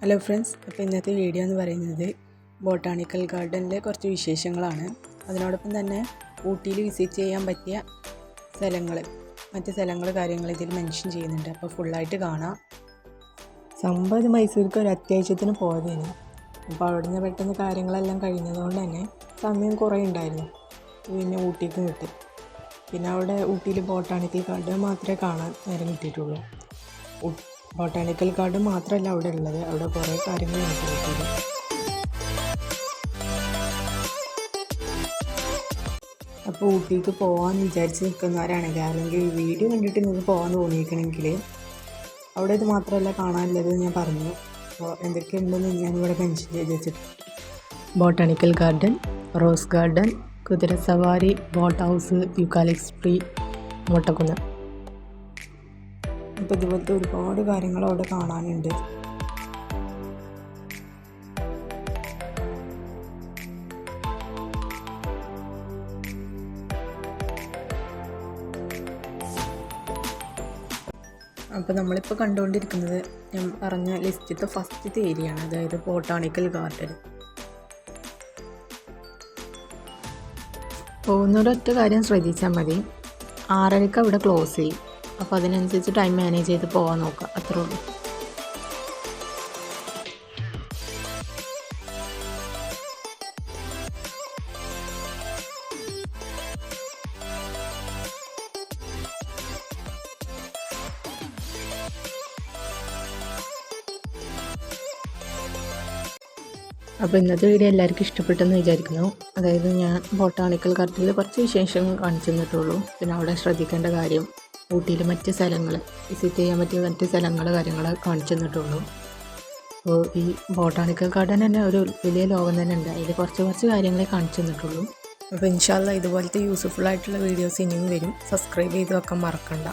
Hello friends, അപ്പോൾ ഇന്നത്തെ video എന്ന് പറയുന്നത് ബോട്ടാണിക്കൽ ഗാർഡനിലെ കുറച്ച് വിശേഷങ്ങളാണ്. അതിനോടൊപ്പം തന്നെ ഊട്ടിയിൽ വിസിറ്റ് ചെയ്യാൻ പറ്റിയ മറ്റ് സ്ഥലങ്ങൾ കാര്യങ്ങൾ ഇതിൽ മെൻഷൻ ചെയ്യുന്നുണ്ട്. അപ്പോൾ ഫുള്ളായിട്ട് കാണാം. സംഭവം മൈസൂർക്ക് ഒരു അത്യാവശ്യത്തിന് പോയതേനു. അപ്പോൾ അവിടുന്ന് പെട്ടെന്ന് കാര്യങ്ങളെല്ലാം കഴിഞ്ഞതുകൊണ്ട് തന്നെ സമയം കുറേ ഉണ്ടായിരുന്നു. പിന്നെ ഊട്ടിക്ക് കിട്ടി. പിന്നെ അവിടെ ഊട്ടിയിൽ ബോട്ടാണിക്കൽ ഗാർഡൻ മാത്രമേ കാണാൻ നേരം കിട്ടിയിട്ടുള്ളൂ. ബോട്ടാണിക്കൽ ഗാർഡൻ മാത്രമല്ല അവിടെ ഉള്ളത്, അവിടെ കുറേ കാര്യങ്ങൾ നോക്കിയിട്ടുണ്ട്. അപ്പോൾ ഊട്ടിക്ക് പോകാൻ വിചാരിച്ച് നിൽക്കുന്നവരാണെങ്കിൽ അല്ലെങ്കിൽ വീഡിയോ കണ്ടിട്ട് നിങ്ങൾക്ക് പോകാൻ തോന്നിയിരിക്കണമെങ്കിൽ അവിടെ ഇത് മാത്രമല്ല കാണാനുള്ളത് ഞാൻ പറഞ്ഞു. അപ്പോൾ എന്തൊക്കെയുണ്ടെന്ന് ഞാനിവിടെ മെൻഷൻ ചെയ്ത് വെച്ചിട്ടുണ്ട്. ബോട്ടാണിക്കൽ ഗാർഡൻ, റോസ് ഗാർഡൻ, കുതിര സവാരി, ബോട്ട് ഹൗസ്, യൂക്കാലിപ്സ് ട്രീ, മുട്ടക്കുന്ന്. അപ്പോൾ ഇതുപോലത്തെ ഒരുപാട് കാര്യങ്ങൾ അവിടെ കാണാനുണ്ട്. അപ്പോൾ നമ്മളിപ്പോൾ കണ്ടുകൊണ്ടിരിക്കുന്നത് ഞാൻ പറഞ്ഞ ലിസ്റ്റിലത്തെ ഫസ്റ്റത്തെ ഏരിയയാണ്, അതായത് ബോട്ടാണിക്കൽ ഗാർഡൻ. പോകുന്നൊരൊറ്റ കാര്യം ശ്രദ്ധിച്ചാൽ മതി, 6:30 അവിടെ ക്ലോസ് ചെയ്യും. അപ്പോൾ അതിനനുസരിച്ച് ടൈം മാനേജ് ചെയ്ത് പോകാൻ നോക്കുക, അത്രേ ഉള്ളൂ. അപ്പോൾ ഇന്നത്തെ വീഡിയോ എല്ലാവർക്കും ഇഷ്ടപ്പെട്ടെന്ന് വിചാരിക്കുന്നു. അതായത് ഞാൻ ബോട്ടാണിക്കൽ ഗാർഡനിൽ കുറച്ച് വിശേഷങ്ങൾ കാണിച്ചു തന്നിട്ടുള്ളൂ. പിന്നെ അവിടെ ശ്രദ്ധിക്കേണ്ട കാര്യം, ഊട്ടിയിൽ മറ്റ് സ്ഥലങ്ങൾ വിസിറ്റ് ചെയ്യാൻ പറ്റിയ മറ്റ് സ്ഥലങ്ങൾ കാര്യങ്ങൾ കാണിച്ചു തന്നിട്ടുള്ളൂ. അപ്പോൾ ഈ ബോട്ടാണിക്കൽ ഗാർഡൻ തന്നെ ഒരു വലിയ ലോകം തന്നെ ഉണ്ട്. അതിൽ കുറച്ച് കാര്യങ്ങളെ കാണിച്ചു തന്നിട്ടുള്ളൂ. അപ്പോൾ ഇൻഷാ അല്ലാഹ് ഇതുപോലത്തെ യൂസ്ഫുൾ ആയിട്ടുള്ള വീഡിയോസ് ഇനിയും വരും. സബ്സ്ക്രൈബ് ചെയ്ത് വെക്കാൻ മറക്കണ്ട.